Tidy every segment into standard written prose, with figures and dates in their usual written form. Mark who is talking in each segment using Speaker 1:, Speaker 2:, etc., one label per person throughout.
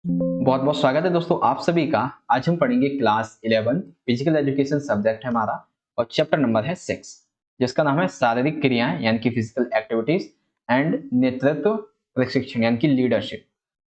Speaker 1: बहुत बहुत स्वागत है दोस्तों आप सभी का। आज हम पढ़ेंगे क्लास 11 फिजिकल एजुकेशन सब्जेक्ट है हमारा और चैप्टर नंबर है 6 जिसका नाम है शारीरिक क्रियाएं यानी कि फिजिकल एक्टिविटीज एंड नेतृत्व प्रशिक्षण यानी कि लीडरशिप।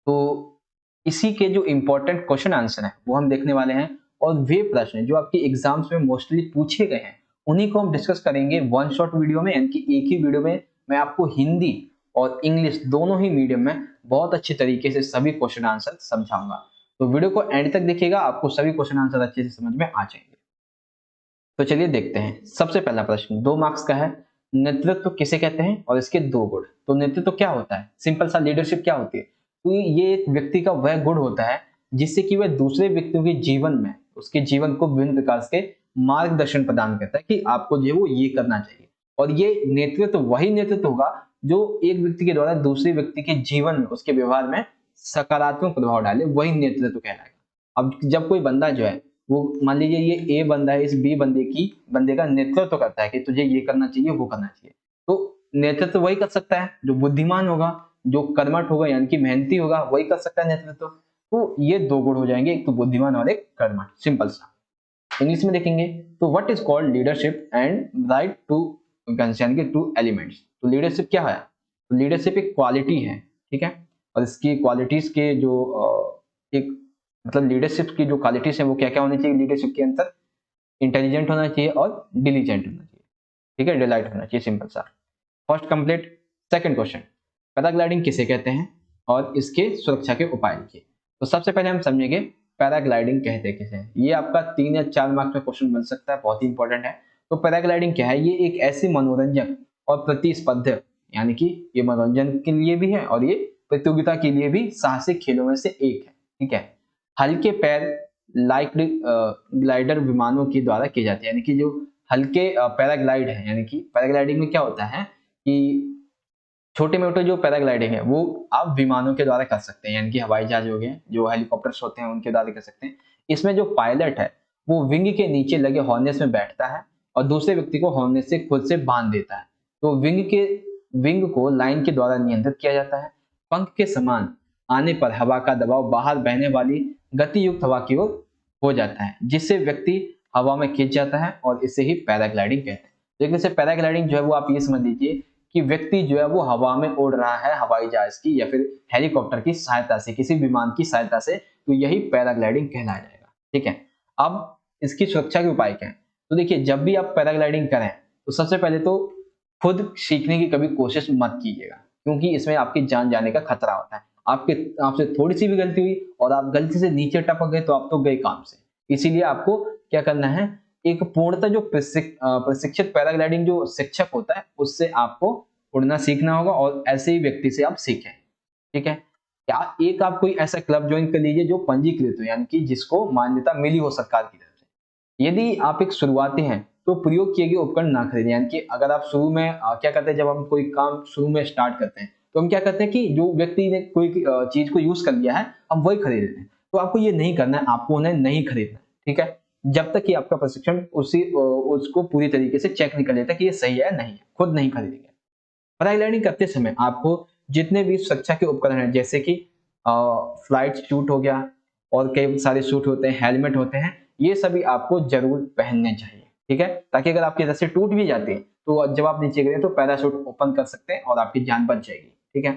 Speaker 1: तो इसी के जो इंपॉर्टेंट क्वेश्चन आंसर है वो हम देखने वाले हैं और वे प्रश्न जो आपके एग्जाम्स में मोस्टली पूछे गए हैं उन्हीं को हम डिस्कस करेंगे वन शॉट वीडियो में, यानी कि एक ही वीडियो में मैं आपको हिंदी और इंग्लिश दोनों ही मीडियम में बहुत अच्छे तरीके से सभी क्वेश्चन आंसर समझाऊंगा। तो वीडियो को एंड तक देखिएगा, आपको सभी क्वेश्चन आंसर अच्छे से समझ में आ जाएंगे। तो चलिए देखते हैं। सबसे पहला प्रश्न 2 मार्क्स का है। नेतृत्व किसे कहते हैं और इसके दो गुण। तो नेतृत्व क्या होता है, सिंपल सा लीडरशिप क्या होती है। तो ये एक व्यक्ति का वह गुण होता है जिससे कि वह दूसरे व्यक्तियों के जीवन में उसके जीवन को विभिन्न प्रकार के मार्गदर्शन प्रदान करता है कि आपको जो है वो ये करना चाहिए। और ये नेतृत्व वही नेतृत्व होगा जो एक व्यक्ति के द्वारा दूसरे व्यक्ति के जीवन में उसके व्यवहार में सकारात्मक प्रभाव डाले, वही नेतृत्व कहलाएगा। अब जब कोई बंदा जो है वो मान लीजिए ये ए बंदा है, इस बी बंदे का नेतृत्व करता है कि तुझे ये करना चाहिए वो करना चाहिए, तो नेतृत्व वही कर सकता है जो बुद्धिमान होगा, जो कर्मठ होगा यानी कि मेहनती होगा, वही कर सकता है नेतृत्व। तो ये दो गुण हो जाएंगे, एक तो बुद्धिमान और एक कर्मठ, सिंपल सा। इंग्लिश में देखेंगे तो what is called leadership and right to यानी कि टू एलिमेंट्स। तो लीडरशिप क्या है, तो लीडरशिप एक क्वालिटी है, ठीक है। और इसकी क्वालिटीज के जो एक मतलब लीडरशिप की जो क्वालिटीज है वो क्या क्या होनी चाहिए लीडरशिप के अंदर। इंटेलिजेंट होना चाहिए और डिलीजेंट होना चाहिए, ठीक है, डिलाइट होना चाहिए, सिंपल सा। First complete. Second question, paragliding किसे कहते हैं और इसके सुरक्षा के उपाय लिखिए। तो सबसे पहले हम समझेंगे पैराग्लाइडिंग कहते किसे हैं। ये आपका 3 या 4 मार्क्स में क्वेश्चन बन सकता है, बहुत ही इंपॉर्टेंट है। तो पैराग्लाइडिंग क्या है, ये एक ऐसी मनोरंजक और प्रतिस्पर्धा यानी कि ये मनोरंजन के लिए भी है और ये प्रतियोगिता के लिए भी साहसिक खेलों में से एक है, ठीक है। हल्के पैर लाइक ग्लाइडर विमानों के द्वारा किए जाते हैं, यानी कि जो हल्के पैराग्लाइड है, यानी कि पैराग्लाइडिंग में क्या होता है कि छोटे मोटे जो पैराग्लाइडिंग है वो आप विमानों के द्वारा कर सकते हैं, यानी कि हवाई जहाज हो गए, जो हेलीकॉप्टर्स होते हैं उनके द्वारा कर सकते हैं। इसमें जो पायलट है वो विंग के नीचे लगे हॉर्नेस में बैठता है और दूसरे व्यक्ति को हॉर्नेस से खुद से बांध देता है। तो विंग को लाइन के द्वारा नियंत्रित किया जाता है। पंख के समान आने पर हवा का दबाव बाहर बहने वाली गति युक्त हवा की ओर हो जाता है, जिससे व्यक्ति हवा में खिंच जाता है और इसे ही पैराग्लाइडिंग कहते हैं। लेकिन से पैराग्लाइडिंग जो है वो आप ये समझ लीजिए कि व्यक्ति जो है वो हवा में उड़ रहा है हवाई जहाज की या फिर हेलीकॉप्टर की सहायता से, किसी विमान की सहायता से, तो यही पैराग्लाइडिंग कहलाया जाएगा, ठीक है। अब इसकी सुरक्षा के उपाय क्या है। तो देखिए, जब भी आप पैराग्लाइडिंग करें तो सबसे पहले तो खुद सीखने की कभी कोशिश मत कीजिएगा, क्योंकि इसमें आपकी जान जाने का खतरा होता है। आपसे थोड़ी सी भी गलती हुई और आप गलती से नीचे टपक गए तो आप तो गए काम से। इसीलिए आपको क्या करना है, एक पूर्णतः जो प्रशिक्षित पैराग्लाइडिंग जो शिक्षक होता है उससे आपको उड़ना सीखना होगा और ऐसे ही व्यक्ति से आप सीखें, ठीक है। या एक आप कोई ऐसा क्लब ज्वाइन कर लीजिए जो पंजीकृत हो, यानी कि जिसको मान्यता मिली हो सरकार की तरफ से। यदि आप एक शुरुआती हैं तो प्रयोग किए गए उपकरण ना खरीदें, यानी कि अगर आप शुरू में क्या करते हैं, जब हम कोई काम शुरू में स्टार्ट करते हैं तो हम क्या करते हैं कि जो व्यक्ति ने कोई चीज को यूज कर लिया है हम वही खरीद लेते हैं। तो आपको ये नहीं करना है, आपको उन्हें नहीं खरीदना है, ठीक है, जब तक कि आपका प्रशिक्षण उसको पूरी तरीके से चेक नहीं कर लेता कि ये सही है नहीं है, खुद नहीं खरीदेंगे। पैराग्लाइडिंग करते समय आपको जितने भी सुरक्षा के उपकरण हैं, जैसे कि फ्लाइट सूट हो गया और कई सारे सूट होते हैं, हेलमेट होते हैं, ये सभी आपको जरूर पहनने चाहिए, ठीक है, ताकि अगर आपकी रस्सी टूट भी जाती है तो जब आप नीचे गिरे तो पैराशूट ओपन कर सकते हैं और आपकी जान बच जाएगी, ठीक है।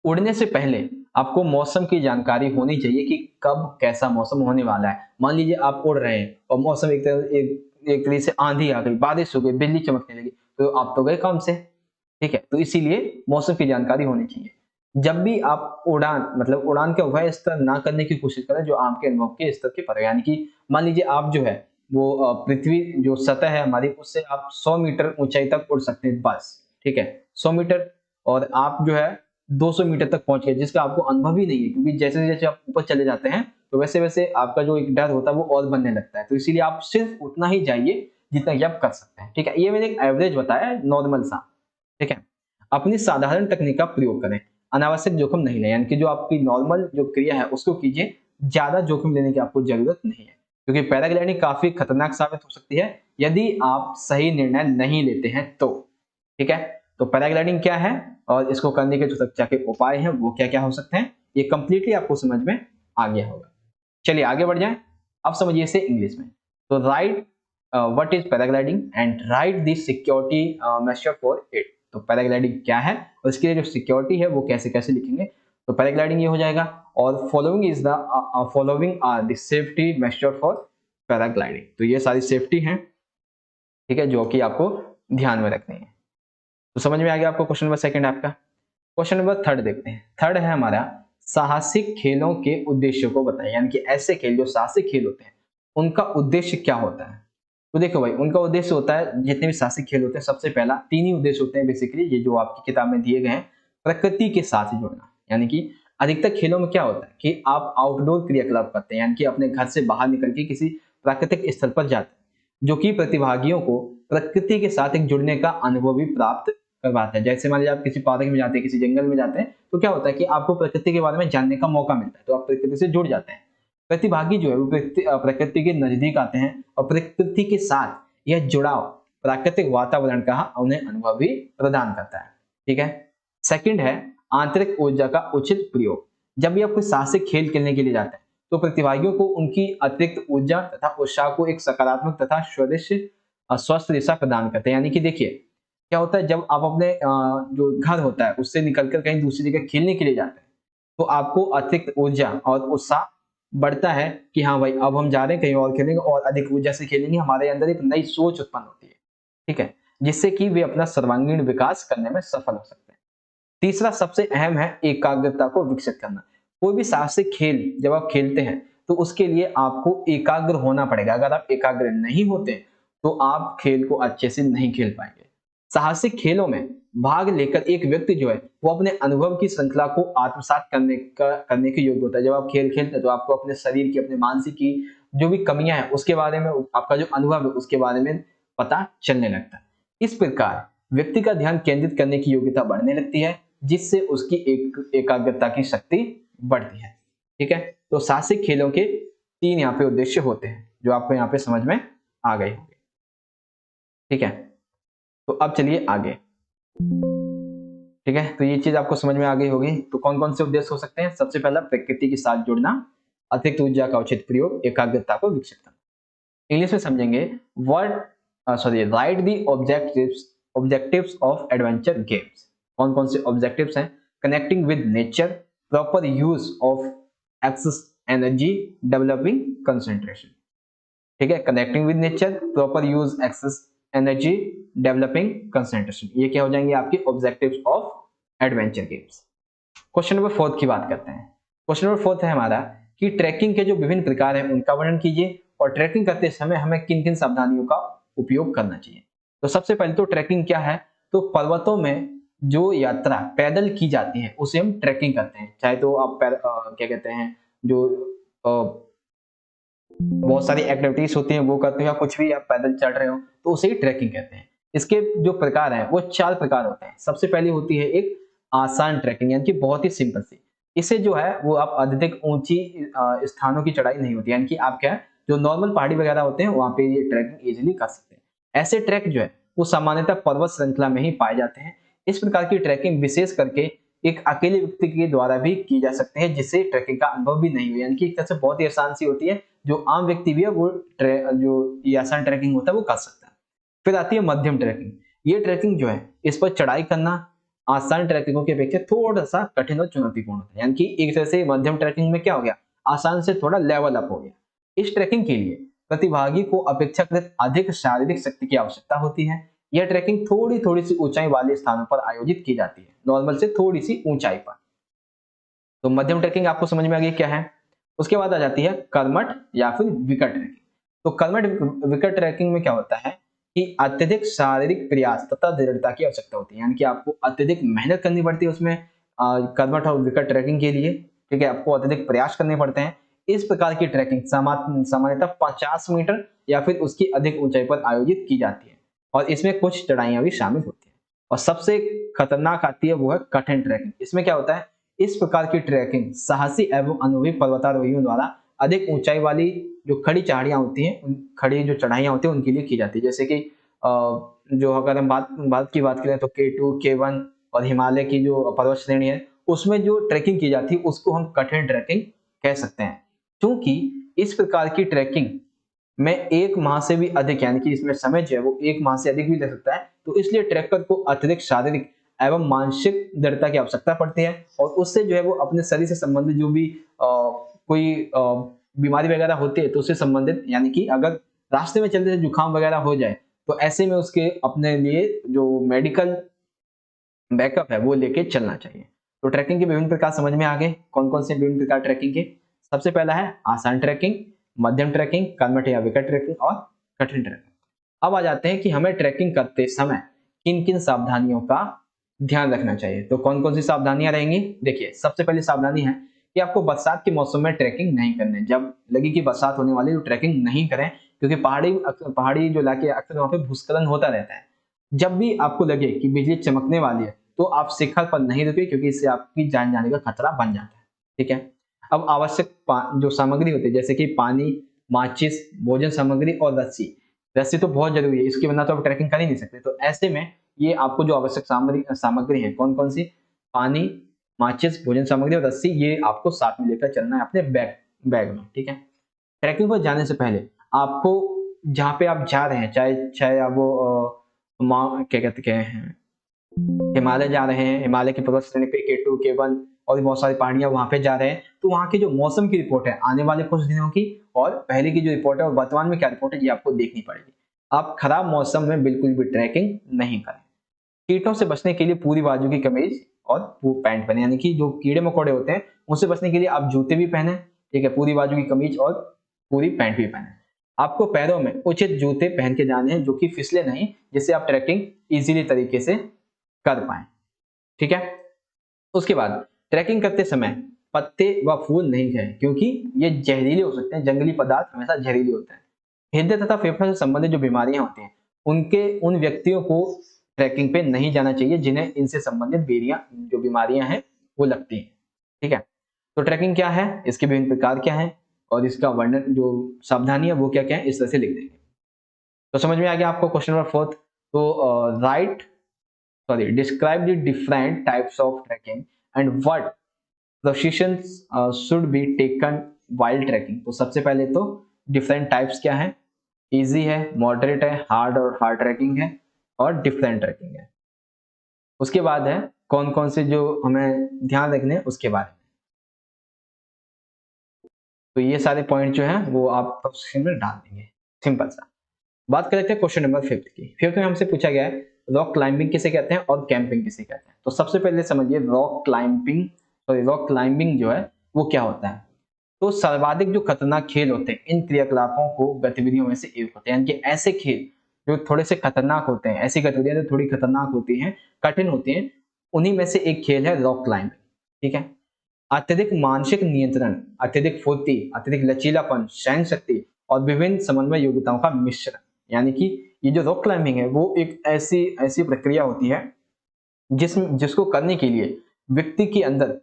Speaker 1: उड़ने से पहले आपको मौसम की जानकारी होनी चाहिए कि कब कैसा मौसम होने वाला है। मान लीजिए आप उड़ रहे हैं और मौसम एक तरीके से आंधी आ गई, बारिश हो गई, बिजली चमकने लगी, तो आप तो गए काम से, ठीक है। तो इसीलिए मौसम की जानकारी होनी चाहिए। जब भी आप उड़ान का वह स्तर ना करने की कोशिश करें जो आपके अनुभव के स्तर के परे, यानी कि मान लीजिए आप जो है वो पृथ्वी जो सतह है हमारी उससे आप 100 मीटर ऊंचाई तक उड़ सकते हैं बस, ठीक है, 100 मीटर। और आप जो है 200 मीटर तक पहुंच गए जिसका आपको अनुभव ही नहीं है, क्योंकि जैसे जैसे आप ऊपर चले जाते हैं तो वैसे वैसे आपका जो एक डर होता है वो और बनने लगता है। तो इसीलिए आप सिर्फ उतना ही जाइए जितना कि आप कर सकते हैं, ठीक है। ये मैंने एक एवरेज बताया है, नॉर्मल सा, ठीक है। अपनी साधारण तकनीक का प्रयोग करें, अनावश्यक जोखिम नहीं लें, यानी कि जो आपकी नॉर्मल जो क्रिया है उसको कीजिए, ज्यादा जोखिम लेने की आपको जरूरत नहीं है, क्योंकि पैराग्लाइडिंग काफी खतरनाक साबित हो सकती है यदि आप सही निर्णय नहीं लेते हैं तो, ठीक है। तो पैराग्लाइडिंग क्या है और इसको करने के जो सुरक्षा के उपाय हैं वो क्या क्या हो सकते हैं, ये कंप्लीटली आपको समझ में आ गया होगा। चलिए आगे बढ़ जाएं। अब समझिए इसे इंग्लिश में। तो right what is paragliding and right the security measure for it. तो पैराग्लाइडिंग क्या है और इसके लिए जो सिक्योरिटी है वो कैसे कैसे लिखेंगे। तो पैराग्लाइडिंग ये हो जाएगा और following are the safety measure for paragliding. तो ये सारी सेफ्टी हैं, ठीक है, जो कि आपको ध्यान में रखनी है। तो समझ में आ गया आपको क्वेश्चन नंबर सेकंड आपका। क्वेश्चन नंबर थर्ड देखते हैं। थर्ड है हमारा साहसिक खेलों के उद्देश्य को बताएं, यानी कि ऐसे खेल जो साहसिक खेल होते हैं उनका उद्देश्य क्या होता है। तो देखो भाई, उनका उद्देश्य होता है, जितने भी साहसिक खेल होते हैं सबसे पहला तीन ही उद्देश्य होते हैं बेसिकली, ये जो आपकी किताब में दिए गए हैं। प्रकृति के साथ जुड़ना, यानी कि अधिकतर खेलों में क्या होता है कि आप आउटडोर क्रियाकलाप करते हैं, यानी कि अपने घर से बाहर निकल के किसी प्राकृतिक स्थल पर जाते हैं, जो कि प्रतिभागियों को प्रकृति के साथ एक जुड़ने का अनुभव भी प्राप्त करवाता है। जैसे मान लीजिए आप किसी पार्क में जाते हैं, किसी जंगल में जाते हैं, तो क्या होता है कि आपको प्रकृति के बारे में जानने का मौका मिलता है, तो आप प्रकृति से जुड़ जाते हैं। प्रतिभागी जो है वो प्रकृति के नजदीक आते हैं और प्रकृति के साथ यह जुड़ाव प्राकृतिक वातावरण का उन्हें अनुभव भी प्रदान करता है। ठीक है। सेकंड है आंतरिक ऊर्जा का उचित प्रयोग। जब भी आप कोई साहसिक खेल खेलने के लिए जाते हैं तो प्रतिभागियों को उनकी अतिरिक्त ऊर्जा तथा उत्साह को एक सकारात्मक तथा स्वस्थ दिशा प्रदान करते हैं। यानी कि देखिए क्या होता है, जब आप अपने जो घर होता है उससे निकलकर कहीं दूसरी जगह खेलने के लिए जाते हैं तो आपको अतिरिक्त ऊर्जा और उत्साह बढ़ता है कि हाँ भाई अब हम जा रहे हैं कहीं और खेलेंगे और अधिक ऊर्जा से खेलेंगे, हमारे अंदर एक नई सोच उत्पन्न होती है, ठीक है, जिससे कि वे अपना सर्वांगीण विकास करने में सफल हो सकते हैं। तीसरा सबसे अहम है एकाग्रता को विकसित करना। कोई भी साहसिक खेल जब आप खेलते हैं तो उसके लिए आपको एकाग्र होना पड़ेगा। अगर आप एकाग्र नहीं होते तो आप खेल को अच्छे से नहीं खेल पाएंगे। साहसिक खेलों में भाग लेकर एक व्यक्ति जो है वो अपने अनुभव की श्रृंखला को आत्मसात करने के योग्य होता है। जब आप खेल खेलते हैं तो आपको अपने शरीर की, अपने मानसिक की जो भी कमियां हैं उसके बारे में, आपका जो अनुभव है उसके बारे में पता चलने लगता है। इस प्रकार व्यक्ति का ध्यान केंद्रित करने की योग्यता बढ़ने लगती है, जिससे उसकी एकाग्रता की शक्ति बढ़ती है। ठीक है। तो साहसिक खेलों के तीन यहाँ पे उद्देश्य होते हैं जो आपको यहाँ पे समझ में आ गए होंगे। ठीक है। तो अब चलिए आगे। ठीक है, तो ये चीज आपको समझ में आ गई होगी। तो कौन कौन से उद्देश्य हो सकते हैं। सबसे पहला प्रकृति के साथ जुड़ना, अतिरिक्त ऊर्जा का उचित प्रयोग, एकाग्रता को विकसित करना। इंग्लिश में समझेंगे। Write the objectives of adventure games. कौन कौन से ऑब्जेक्टिव्स हैं। Connecting with nature, proper use of excess energy, developing concentration. ठीक है, connecting with nature, proper use excess energy, developing concentration, ये क्या हो जाएंगे आपके objectives of adventure games. Question number 4 की बात करते हैं। क्वेश्चन नंबर 4 है हमारा कि ट्रैकिंग के जो विभिन्न प्रकार हैं उनका वर्णन कीजिए और ट्रैकिंग करते समय हमें किन किन सावधानियों का उपयोग करना चाहिए। तो सबसे पहले तो ट्रैकिंग क्या है। तो पर्वतों में जो यात्रा पैदल की जाती है उसे हम ट्रैकिंग करते हैं। चाहे तो आप क्या कहते हैं जो बहुत सारी एक्टिविटीज होती हैं वो करते हो या कुछ भी आप पैदल चल रहे हो तो उसे ही ट्रैकिंग कहते हैं। इसके जो प्रकार हैं वो 4 प्रकार होते हैं। सबसे पहली होती है एक आसान ट्रैकिंग, यानी कि बहुत ही सिंपल सी। इसे जो है वो आप अधिक ऊंची स्थानों की चढ़ाई नहीं होती, यानी कि आप क्या है जो नॉर्मल पहाड़ी वगैरह होते हैं वहां पे ये ट्रैकिंग इजिली कर सकते हैं। ऐसे ट्रैक जो है वो सामान्यतः पर्वत श्रृंखला में ही पाए जाते हैं। इस प्रकार की ट्रैकिंग विशेष करके एक अकेले व्यक्ति के द्वारा भी की जा सकते हैं जिससे ट्रैकिंग का अनुभव भी नहीं हो, यानी कि एक तरह से बहुत ही आसान सी होती है। जो आम व्यक्ति भी है वो जो ये आसान ट्रैकिंग होता है वो कर सकता है। फिर आती है मध्यम ट्रैकिंग। ये ट्रैकिंग जो है इस पर चढ़ाई करना आसान ट्रैकिंगों की अपेक्षा थोड़ा सा कठिन और चुनौतीपूर्ण होता है, यानी कि एक तरह से मध्यम ट्रैकिंग में क्या हो गया, आसान से थोड़ा लेवल अप हो गया। इस ट्रैकिंग के लिए प्रतिभागी को अपेक्षाकृत अधिक शारीरिक शक्ति की आवश्यकता होती है। यह ट्रैकिंग थोड़ी थोड़ी सी ऊंचाई वाले स्थानों पर आयोजित की जाती है, नॉर्मल से थोड़ी सी ऊंचाई पर। तो मध्यम ट्रैकिंग आपको समझ में आ गई क्या है। उसके बाद आ जाती है कर्मठ या फिर विकट ट्रैकिंग। तो कर्मठ विकट ट्रैकिंग में क्या होता है कि अत्यधिक शारीरिक प्रयास तथा दृढ़ता की आवश्यकता होती है, यानी कि आपको अत्यधिक मेहनत करनी पड़ती है उसमें कर्मठ और विकट ट्रैकिंग के लिए। ठीक है, आपको अत्यधिक प्रयास करने पड़ते हैं। इस प्रकार की ट्रैकिंग सामान्यतः 50 मीटर या फिर उसकी अधिक ऊंचाई पर आयोजित की जाती है और इसमें कुछ चढ़ाइयां भी शामिल होती है। और सबसे खतरनाक आती है वो है कठिन ट्रैकिंग। इसमें क्या होता है, इस प्रकार की ट्रैकिंग साहसी एवं अनुभवी पर्वतारोहियों द्वारा अधिक ऊंचाई वाली जो खड़ी चढ़ाइयां होती हैं, खड़ी जो चढ़ाइयां होती हैं उनके लिए की जाती है। जैसे कि जो अगर हम भारत की बात करें तो K2, K1 और हिमालय की जो पर्वत श्रेणी है उसमें जो ट्रैकिंग की जाती है उसको हम कठिन ट्रैकिंग कह सकते हैं, क्योंकि इस प्रकार की ट्रैकिंग में 1 माह से भी अधिक, यानी कि इसमें समय जो है वो 1 माह से अधिक भी लग सकता है। तो इसलिए ट्रैकर को अतिरिक्त शारीरिक एवं मानसिक दृढ़ता की आवश्यकता पड़ती है, और उससे जो है वो अपने शरीर से संबंधित जो भी कोई बीमारी वगैरह होती है तो उससे संबंधित, यानी कि अगर रास्ते में चलते जुकाम वगैरह हो जाए तो ऐसे में उसके अपने लिए जो मेडिकल बैकअप है वो लेके चलना चाहिए। तो ट्रैकिंग के विभिन्न प्रकार समझ में आ गए, कौन कौन से विभिन्न प्रकार ट्रैकिंग के। सबसे पहला है आसान ट्रैकिंग, मध्यम ट्रैकिंग, कर्मठ या विकट ट्रैकिंग और कठिन ट्रैकिंग। अब आ जाते हैं कि हमें ट्रैकिंग करते समय किन किन सावधानियों का ध्यान रखना चाहिए। तो कौन कौन सी सावधानियां रहेंगी, देखिए सबसे पहली सावधानी है कि आपको बरसात के मौसम में ट्रैकिंग नहीं करनी। जब लगे कि बरसात होने वाली है तो ट्रैकिंग नहीं करें, क्योंकि पहाड़ी जो इलाके अक्सर वहां पे भूस्खलन होता रहता है। जब भी आपको लगे कि बिजली चमकने वाली है तो आप शिखर पर नहीं रुके, क्योंकि इससे आपकी जान जाने का खतरा बन जाता है। ठीक है, अब आवश्यक जो सामग्री होती है जैसे कि पानी, माचिस, भोजन सामग्री और रस्सी। रस्सी तो बहुत जरूरी है, इसके बिना तो आप ट्रैकिंग कर ही नहीं सकते। तो ऐसे में ये आपको जो आवश्यक सामग्री है कौन कौन सी, पानी, माचिस, भोजन सामग्री और रस्सी, ये आपको साथ में लेकर चलना है अपने बैग में। ठीक है, ट्रैकिंग पर जाने से पहले आपको जहाँ पे आप जा रहे हैं, चाहे चाहे आप वो क्या कहते हैं, हिमालय जा रहे हैं, हिमालय की पर्वत श्रेणी पे K2, K1 और भी बहुत सारी पहाड़ियां वहां पे जा रहे हैं, तो वहां की जो मौसम की रिपोर्ट है आने वाले कुछ दिनों की और पहले की जो रिपोर्ट है और वर्तमान में क्या रिपोर्ट है ये आपको देखनी पड़ेगी। आप खराब मौसम में बिल्कुल भी ट्रैकिंग नहीं करें। कीटों से बचने के लिए पूरी बाजू की कमीज और पैंट पहने, यानी कि जो कीड़े मकोड़े होते हैं उनसे बचने के लिए आप जूते भी पहने। ठीक है, पूरी बाजू की कमीज और पूरी पैंट भी पहने। आपको पैरों में उचित जूते पहन के जाने हैं जो कि फिसले नहीं, जिससे आप ट्रैकिंग इजीली तरीके से कर पाए। ठीक है, उसके बाद ट्रैकिंग करते समय पत्ते व फूल नहीं खाएं, क्योंकि ये जहरीले हो सकते हैं। जंगली पदार्थ हमेशा जहरीले होते हैं। हृदय तथा फेफड़ों से संबंधित जो बीमारियां होती हैं उन व्यक्तियों को ट्रैकिंग पे नहीं जाना चाहिए जिन्हें इनसे संबंधित जो बीमारियां हैं वो लगती हैं। ठीक है, तो ट्रैकिंग क्या है, इसके विभिन्न प्रकार क्या है और इसका वर्णन जो सावधानी है वो क्या क्या है, इस तरह से लिख देंगे। तो समझ में आ गया आपको क्वेश्चन नंबर 4। तो describe the different types of trekking and what precautions should be taken while trekking। तो सबसे पहले तो डिफरेंट टाइप्स क्या है, इजी है, मॉडरेट है, हार्ड और हार्ड ट्रैकिंग है और डिफरेंट ट्रैकिंग है। उसके बाद है कौन कौन से जो हमें ध्यान रखने हैं उसके बारे में। तो ये सारे पॉइंट जो है वो आप क्वेश्चन में डाल देंगे, सिंपल सा। बात करते हैं क्वेश्चन नंबर 5 की। 5 में हमसे पूछा गया है रॉक क्लाइंबिंग किसे कहते हैं और कैंपिंग किसे कहते हैं। तो सबसे पहले समझिए रॉक क्लाइंबिंग जो है वो क्या होता है। तो सर्वाधिक जो खतरनाक खेल होते हैं इन क्रियाकलापों को गतिविधियों में से एक होते हैं, यानी कि ऐसे खेल जो थोड़े से खतरनाक होते हैं, ऐसी गतिविधियां जो थोड़ी खतरनाक होती हैं, कठिन होती हैं, उन्हीं में से एक खेल है रॉक क्लाइंबिंग। ठीक है, अत्यधिक मानसिक नियंत्रण, अत्यधिक फुर्ती, अत्यधिक लचीलापन, सहन शक्ति और विभिन्न समन्वय योग्यताओं का मिश्रण, यानी कि ये जो रॉक क्लाइंबिंग है वो एक ऐसी ऐसी प्रक्रिया होती है जिसको करने के लिए व्यक्ति के अंदर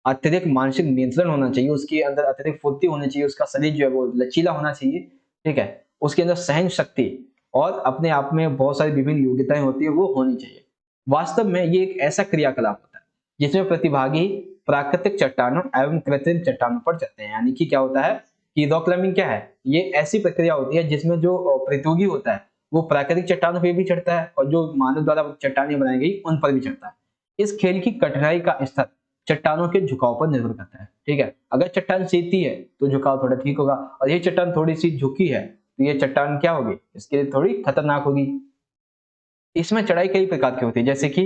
Speaker 1: अत्यधिक मानसिक नियंत्रण होना चाहिए, उसके अंदर अत्यधिक फुर्ती होनी चाहिए, उसका शरीर जो है वो लचीला होना चाहिए। ठीक है, उसके अंदर सहन शक्ति और अपने आप में बहुत सारी विभिन्न योग्यताएं होती है वो होनी चाहिए। वास्तव में ये एक ऐसा क्रियाकलाप होता है जिसमें प्रतिभागी प्राकृतिक चट्टानों एवं कृत्रिम चट्टानों पर चलते हैं। यानी कि क्या होता है कि रॉक क्लाइंबिंग क्या है, ये ऐसी प्रक्रिया होती है जिसमें जो प्रतियोगी होता है वो प्राकृतिक चट्टानों पर भी चढ़ता है और जो मानव द्वारा चट्टानें बनाई गई उन पर भी चढ़ता है। इस खेल की कठिनाई का स्तर चट्टानों के झुकाव पर निर्भर करता है। ठीक है, अगर चट्टान सीधी है तो झुकाव थोड़ा ठीक होगा, और ये चट्टान थोड़ी सी झुकी है तो ये चट्टान क्या होगी, इसके लिए थोड़ी खतरनाक होगी। इसमें चढ़ाई कई प्रकार की होती है, जैसे कि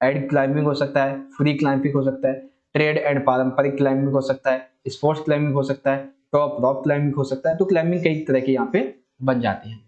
Speaker 1: एड क्लाइंबिंग हो सकता है, फ्री क्लाइंबिंग हो सकता है, ट्रेड एंड पारंपरिक क्लाइंबिंग हो सकता है, स्पोर्ट्स क्लाइंबिंग हो सकता है, टॉप रॉक क्लाइंबिंग हो सकता है। तो क्लाइंबिंग कई तरह की यहाँ पे बन जाती है।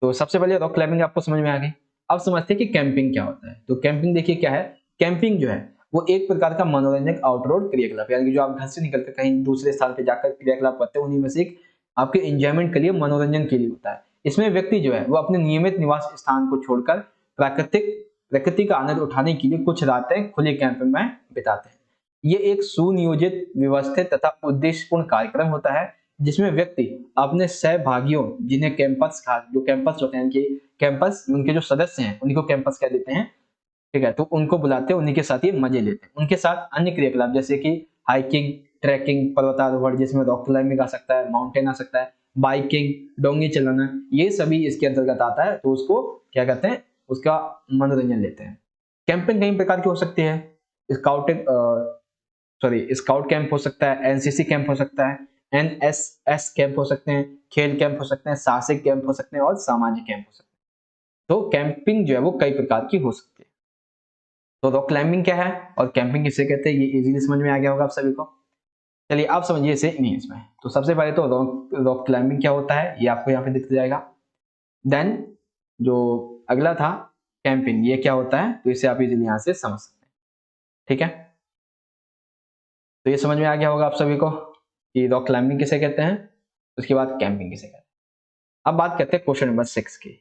Speaker 1: तो सबसे पहले रॉक क्लाइंबिंग आपको समझ में आ गई। अब समझते हैं कि कैंपिंग क्या होता है। तो कैंपिंग देखिए क्या है, कैंपिंग जो है वो एक प्रकार का मनोरंजक आउटडोर क्रियाकलाप, यानी कि जो आप घर से निकलकर कहीं दूसरे स्थान पे जाकर क्रियाकलाप करते हैं उन्हीं में से एक आपके एंजॉयमेंट के लिए, मनोरंजन के लिए होता है। इसमें व्यक्ति जो है वो अपने नियमित निवास स्थान को छोड़कर प्रकृति का आनंद उठाने के लिए कुछ रातें खुले कैंप में बिताते हैं। ये एक सुनियोजित, व्यवस्थित तथा उद्देश्यपूर्ण कार्यक्रम होता है जिसमें व्यक्ति अपने सहभागियों, जिन्हें कैंपस होते हैं, कैंपस उनके जो सदस्य हैं उन्हीं को कैंपस कह देते हैं। ठीक है, तो उनको बुलाते हैं, उन्हीं के साथ ये मजे लेते हैं। उनके साथ अन्य क्रियाकलाप जैसे कि हाइकिंग, ट्रैकिंग, पर्वतारोहण जिसमें रॉक क्लाइंबिंग आ सकता है, माउंटेन आ सकता है, बाइकिंग, डोंगी चलाना, ये सभी इसके अंतर्गत आता है। तो उसको क्या कहते हैं, उसका मनोरंजन लेते हैं। कैंपिंग कई प्रकार की हो सकती है। स्काउटिंग स्काउट कैंप हो सकता है, एनसीसी कैंप हो सकता है, एनएसएस कैंप हो सकते हैं, खेल कैंप हो सकते हैं, साहसिक कैंप हो सकते हैं और सामाजिक कैंप हो सकते हैं। तो कैंपिंग जो है वो कई प्रकार की हो सकती है। तो रॉक क्लाइंबिंग क्या है और कैंपिंग किसे कहते हैं, ये इजीली समझ में आ गया होगा आप सभी को। चलिए आप समझिए इसे इंग्लिश में। तो सबसे पहले तो रॉक क्लाइंबिंग क्या होता है ये आपको यहाँ पे दिख जाएगा। देन जो अगला था कैंपिंग, ये क्या होता है, तो इसे आप इजीली यहाँ से समझ सकते हैं। ठीक है, तो ये समझ में आ गया होगा आप सभी को कि रॉक क्लाइंबिंग किसे कहते हैं, उसके बाद कैंपिंग किसे कहते हैं। अब बात करते हैं क्वेश्चन नंबर 6 की।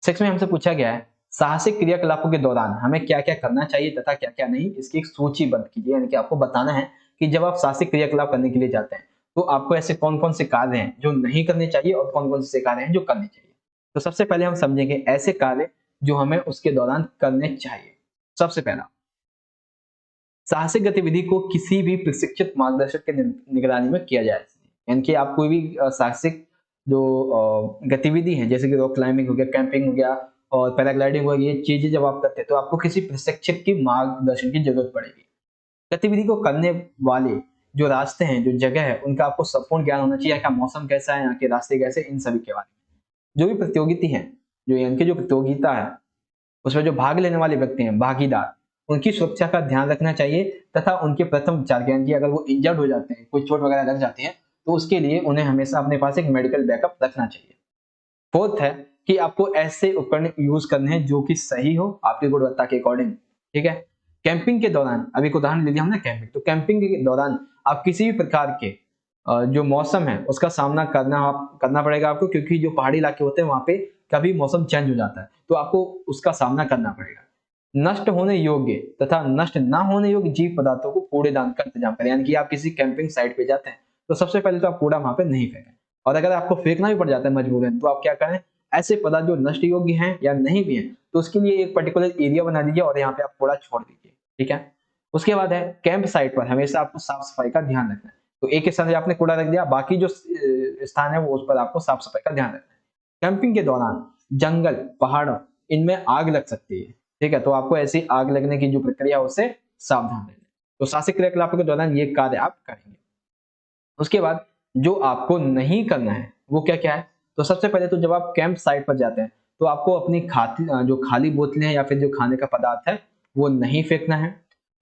Speaker 1: 6 में हमसे पूछा गया है साहसिक क्रियाकलापों के दौरान हमें क्या क्या करना चाहिए तथा क्या क्या नहीं, इसकी एक सूचीबद्ध कीजिए। यानी कि आपको बताना है कि जब आप साहसिक क्रियाकलाप करने के लिए जाते हैं तो आपको ऐसे कौन कौन से कार्य हैं जो नहीं करने चाहिए और कौन कौन से कार्य हैं जो करने चाहिए। तो सबसे पहले हम समझेंगे ऐसे कार्य जो हमें उसके दौरान करने चाहिए। सबसे पहला, साहसिक गतिविधि को किसी भी प्रशिक्षित मार्गदर्शक के निगरानी में किया जाए। यानी कि आप कोई भी साहसिक जो गतिविधि है जैसे कि रॉक क्लाइंबिंग हो गया, कैंपिंग हो गया और पैराग्लाइडिंग हो गया, ये चीजें जब आप करते हैं तो आपको किसी प्रशिक्षक की मार्गदर्शन की जरूरत पड़ेगी। गतिविधि को करने वाले जो रास्ते हैं, जो जगह है, उनका आपको संपूर्ण ज्ञान होना चाहिए। यहाँ का मौसम कैसा है, यहाँ के रास्ते कैसे, इन सभी के बारे में। जो भी प्रतियोगिता है, जो यानी कि जो प्रतियोगिता है उसमें जो भाग लेने वाले व्यक्ति हैं, भागीदार, उनकी सुरक्षा का ध्यान रखना चाहिए तथा उनके प्रथम उपचार के, यानी कि अगर वो इंजर्ड हो जाते हैं, कोई चोट वगैरह लग जाती है, तो उसके लिए उन्हें हमेशा अपने पास एक मेडिकल बैकअप रखना चाहिए। फोर्थ है कि आपको ऐसे उपकरण यूज करने हैं जो कि सही हो आपकी गुणवत्ता के अकॉर्डिंग। ठीक है, कैंपिंग के दौरान, अभी एक उदाहरण ले लिया हमने कैंपिंग, तो कैंपिंग के दौरान आप किसी भी प्रकार के जो मौसम है उसका सामना करना पड़ेगा आपको, क्योंकि जो पहाड़ी इलाके होते हैं वहां पे कभी मौसम चेंज हो जाता है, तो आपको उसका सामना करना पड़ेगा। नष्ट होने योग्य तथा नष्ट ना होने योग्य जीव पदार्थों को कूड़ेदान का इंतजाम करें। यानी कि आप किसी कैंपिंग साइट पे जाते हैं तो सबसे पहले तो आप कूड़ा वहां पे नहीं फेंकें, और अगर आपको फेंकना भी पड़ जाता है मजबूरन, तो आप क्या करें, ऐसे पदार्थ जो नष्ट योग्य हैं या नहीं भी हैं, तो उसके लिए एक पर्टिकुलर एरिया बना दीजिए और यहाँ पे आप कूड़ा छोड़ दीजिए। ठीक है, उसके बाद है कैंप साइट पर हमेशा आपको साफ सफाई का ध्यान रखना है। तो एक स्थान आपने कूड़ा रख दिया, बाकी जो स्थान है वो उस पर आपको साफ सफाई का ध्यान रखना है। कैंपिंग के दौरान जंगल, पहाड़ों, इनमें आग लग सकती है। ठीक है, तो आपको ऐसी आग लगने की जो प्रक्रिया है उससे सावधान रहना। तो साहसिक क्रियाकलापों के दौरान ये कार्य आप करेंगे। उसके बाद जो आपको नहीं करना है वो क्या क्या है, तो सबसे पहले तो जब आप कैंप साइट पर जाते हैं तो आपको अपनी जो खाली बोतलें हैं या फिर जो खाने का पदार्थ है वो नहीं फेंकना है।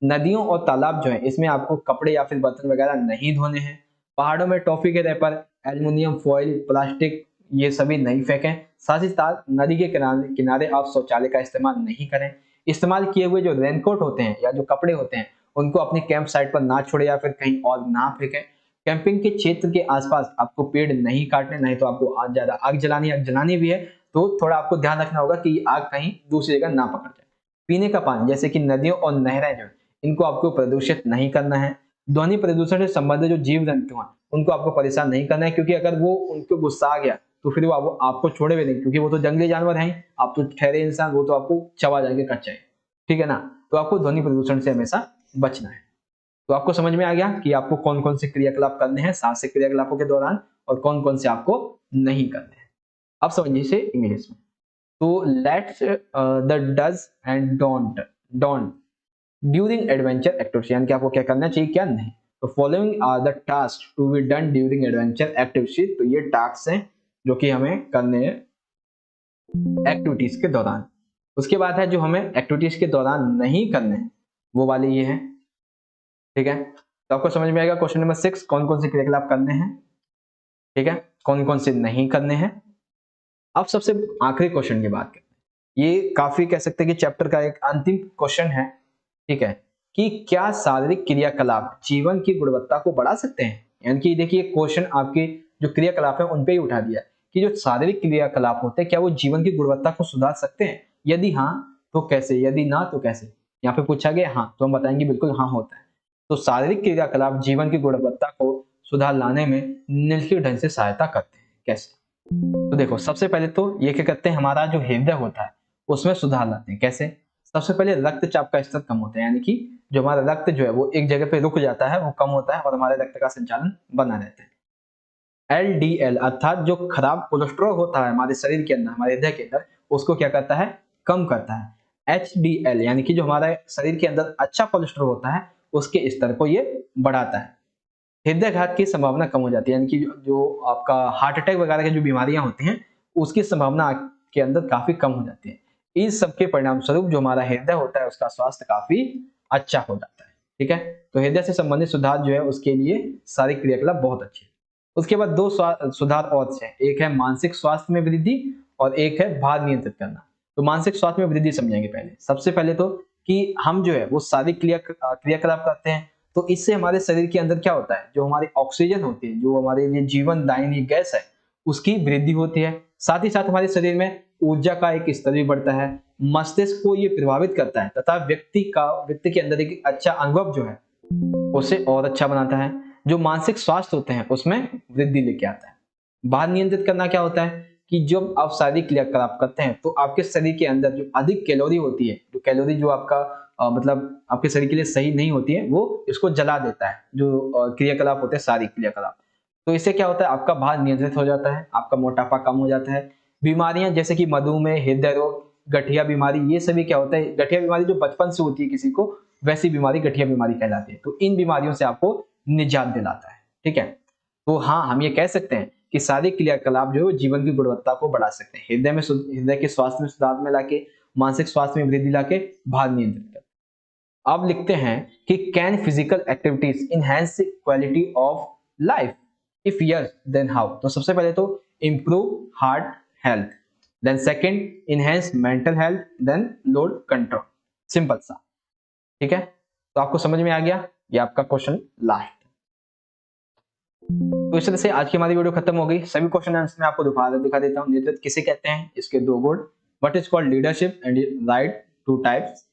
Speaker 1: नदियों और तालाब जो है इसमें आपको कपड़े या फिर बर्तन वगैरह नहीं धोने हैं। पहाड़ों में टॉफी के रैपर, एल्युमिनियम फॉइल, प्लास्टिक, ये सभी नहीं फेंकें। साथ ही साथ नदी के किनारे किनारे आप शौचालय का इस्तेमाल नहीं करें। इस्तेमाल किए हुए जो रेनकोट होते हैं या जो कपड़े होते हैं उनको अपनी कैंप साइट पर ना छोड़े या फिर कहीं और ना फेंकें। कैंपिंग के क्षेत्र के आसपास आपको पेड़ नहीं काटने, नहीं तो आपको ज्यादा आग जलानी भी है तो थोड़ा आपको ध्यान रखना होगा कि आग कहीं दूसरी जगह ना पकड़ जाए। पीने का पानी जैसे कि नदियों और नहरें जो इनको आपको प्रदूषित नहीं करना है। ध्वनि प्रदूषण से संबंधित जो जीव जंतु हैं उनको आपको परेशान नहीं करना है, क्योंकि अगर वो उनको गुस्सा आ गया तो फिर वो आपको छोड़े भी नहीं, क्योंकि वो तो जंगली जानवर हैं, आप तो ठहरे इंसान, वो तो आपको चबा जाएंगे कच्चे। ठीक है ना, तो आपको ध्वनि प्रदूषण से हमेशा बचना है। तो आपको समझ में आ गया कि आपको कौन कौन से क्रियाकलाप करने हैं साहसिक क्रियाकलापों के दौरान और कौन कौन से आपको नहीं करने हैं। अब समझिए इसे इंग्लिश में। तो let's the dos and don't during adventure activity, यानी कि आपको क्या करना चाहिए क्या नहीं। तो following are the task to be done during adventure activity, तो ये टास्क हैं जो कि हमें करने हैं एक्टिविटीज के दौरान। उसके बाद है जो हमें एक्टिविटीज के दौरान नहीं करने हैं, वो वाले ये हैं। ठीक है, तो आपको समझ में आएगा क्वेश्चन नंबर 6 कौन कौन से क्रियाकलाप करने हैं, ठीक है, कौन कौन से नहीं करने हैं। अब सबसे आखिरी क्वेश्चन की बात करते हैं। ये काफी कह सकते हैं कि चैप्टर का एक अंतिम क्वेश्चन है। ठीक है, कि क्या शारीरिक क्रियाकलाप जीवन की गुणवत्ता को बढ़ा सकते हैं। यानी कि देखिए क्वेश्चन आपके जो क्रियाकलाप है उन पे ही उठा दिया कि जो शारीरिक क्रियाकलाप होते हैं क्या वो जीवन की गुणवत्ता को सुधार सकते हैं, यदि हाँ तो कैसे, यदि ना तो कैसे। यहाँ पे पूछा गया हाँ, तो हम बताएंगे बिल्कुल हाँ होता है। तो शारीरिक क्रियाकलाप जीवन की गुणवत्ता को सुधार लाने में निश्चित ढंग से सहायता करते हैं। कैसे, तो देखो सबसे पहले तो ये क्या करते हैं, हमारा जो हृदय होता है उसमें सुधार लाते हैं। कैसे, सबसे पहले रक्तचाप का स्तर कम होता है, यानी कि जो हमारा रक्त जो है वो एक जगह पे रुक जाता है, वो कम होता है और हमारे रक्त का संचालन बना रहता है। एलडीएल अर्थात जो खराब कोलेस्ट्रॉल होता है हमारे शरीर के अंदर, हमारे हृदय के अंदर, उसको क्या करता है, कम करता है। एचडीएल यानी कि जो हमारे शरीर के अंदर अच्छा कोलेस्ट्रॉल होता है उसके स्तर को ये बढ़ाता है। हृदयघात की संभावना कम हो जाती है, यानी कि जो आपका हार्ट अटैक वगैरह की जो बीमारियां होती हैं उसकी संभावना के अंदर काफी कम हो जाती है। इस सबके परिणाम स्वरूप जो हमारा हृदय होता है उसका स्वास्थ्य काफी अच्छा हो जाता है। ठीक है, तो हृदय से संबंधित सुधार जो है उसके लिए सारी क्रियाकलाप बहुत अच्छी है। उसके बाद दो सुधार और है, एक है मानसिक स्वास्थ्य में वृद्धि और एक है भार नियंत्रित करना। तो मानसिक स्वास्थ्य में वृद्धि समझेंगे पहले। सबसे पहले तो कि हम जो है वो सारी क्रियाकलाप करते हैं, तो इससे हमारे शरीर के अंदर क्या होता है, जो हमारी ऑक्सीजन होती है, जो हमारे लिए जीवन दायिनी गैस है, उसकी वृद्धि होती है। साथ ही साथ हमारे शरीर में ऊर्जा का एक स्तर भी बढ़ता है, मस्तिष्क को ये प्रभावित करता है तथा व्यक्ति के अंदर एक अच्छा अनुभव जो है उसे और अच्छा बनाता है। जो मानसिक स्वास्थ्य होते हैं उसमें वृद्धि लेके आता है। भार नियंत्रित करना क्या होता है कि जब आप शारीरिक क्रियाकलाप करते हैं तो आपके शरीर के अंदर जो अधिक कैलोरी होती है, जो कैलोरी जो आपका मतलब आपके शरीर के लिए सही नहीं होती है, वो इसको जला देता है। जो क्रियाकलाप होते हैं शारीरिक क्रियाकलाप, तो इससे क्या होता है, आपका भार नियंत्रित हो जाता है, आपका मोटापा कम हो जाता है। बीमारियां जैसे कि मधुमेह, हृदय रोग, गठिया बीमारी, ये सभी क्या होता है, गठिया बीमारी जो बचपन से होती है किसी को, वैसी बीमारी गठिया बीमारी कहलाती है। तो इन बीमारियों से आपको निजात दिलाता है। ठीक है, तो हाँ, हम ये कह सकते हैं कि शारीरिक क्रियाकलाप जो है जीवन की गुणवत्ता को बढ़ा सकते हैं। हृदय के स्वास्थ्य में सुधार में लाके, मानसिक स्वास्थ्य में वृद्धि लाके, भार नियंत्रित कर। अब लिखते हैं कि can physical activities enhance quality of life, if yes then how. तो सबसे पहले तो improve heart health, then second enhance mental health, then load control. Simple सा। ठीक है, तो आपको समझ में आ गया, ये आपका क्वेश्चन लास्ट। तो इस तरह से आज की हमारी वीडियो खत्म हो गई। सभी क्वेश्चन आंसर मैं आपको दोबारा दिखा देता हूँ। नेतृत्व किसे कहते हैं, इसके दो गुण, what is called leadership and right two types,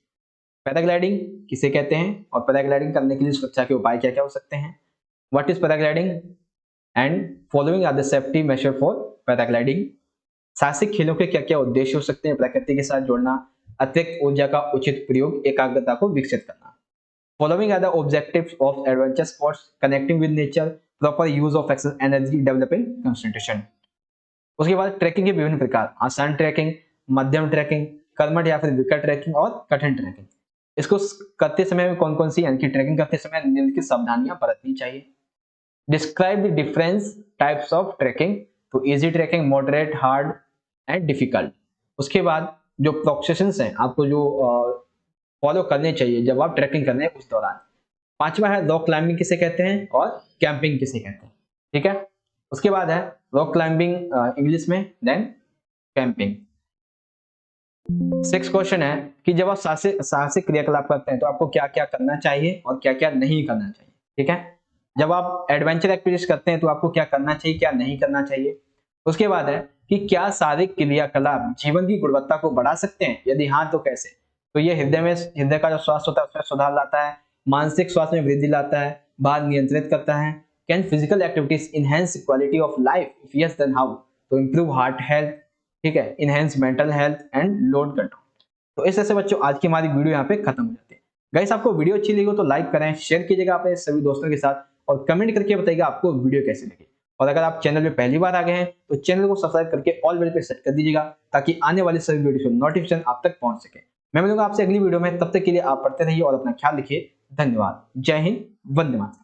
Speaker 1: paragliding किसे कहते हैं और पैराग्लाइडिंग करने के लिए सुरक्षा के उपाय क्या क्या हो सकते हैं, what is paragliding and following are the safety measure for paragliding, साहसिक खेलों के क्या क्या उद्देश्य हो सकते हैं, प्रकृति के साथ जुड़ना, अतिरिक्त ऊर्जा का उचित प्रयोग, एकाग्रता को विकसित करना। Following are the objectives of adventure sports, connecting with nature, proper use of excess energy, developing concentration. उसके बाद ट्रैकिंग के विभिन्न प्रकार, आसान ट्रैकिंग, मध्यम ट्रैकिंग, कर्मठ या फिर विकट ट्रैकिंग और कठिन ट्रैकिंग। इसको करते समय में कौन कौन सी, यानी कि ट्रैकिंग करते समय निम्नलिखित सावधानियां बरतनी चाहिए। Describe the difference types of trekking, तो easy trekking, moderate, hard and difficult. उसके बाद जो प्रोसेशंस हैं आपको जो फॉलो करने चाहिए जब आप ट्रैकिंग कर रहे हैं उस दौरान। पांचवा है रॉक क्लाइंबिंग किसे कहते हैं और कैंपिंग किसे कहते हैं। ठीक है, उसके बाद है रॉक क्लाइंबिंग इंग्लिश में, देन कैंपिंग। 6 क्वेश्चन है कि जब आप साहसिक क्रियाकलाप करते हैं तो आपको क्या क्या करना चाहिए और क्या क्या नहीं करना चाहिए। ठीक है, जब आप एडवेंचर एक्टिविटीज करते हैं तो आपको क्या करना चाहिए, क्या नहीं करना चाहिए। उसके बाद है कि क्या शारीरिक क्रियाकलाप जीवन की गुणवत्ता को बढ़ा सकते हैं, यदि हाँ तो कैसे। तो ये हृदय का जो स्वास्थ्य होता है उसमें सुधार लाता है, मानसिक स्वास्थ्य में वृद्धि लाता है, भार नियंत्रित करता है। Can physical activities enhance quality of life, if yes then how. तो इंप्रूव हार्ट हेल्थ, ठीक है, enhance mental health and load control. तो इस तरह से बच्चों आज की हमारी वीडियो यहाँ पे खत्म हो जाती है। गाइस, आपको वीडियो अच्छी लगी हो तो लाइक करें, शेयर कीजिएगा अपने सभी दोस्तों के साथ और कमेंट करके बताइएगा आपको वीडियो कैसी लगी। और अगर आप चैनल पे पहली बार आ गए हैं तो चैनल को सब्सक्राइब करके ऑल बेल पे सेट कर दीजिएगा ताकि आने वाले सभी वीडियो के नोटिफिकेशन आप तक पहुंच सके। मैं मिलूंगा आपसे अगली वीडियो में, तब तक के लिए आप पढ़ते रहिए और अपना ख्याल रखिए। धन्यवाद। जय हिंद, वंदे मातरम।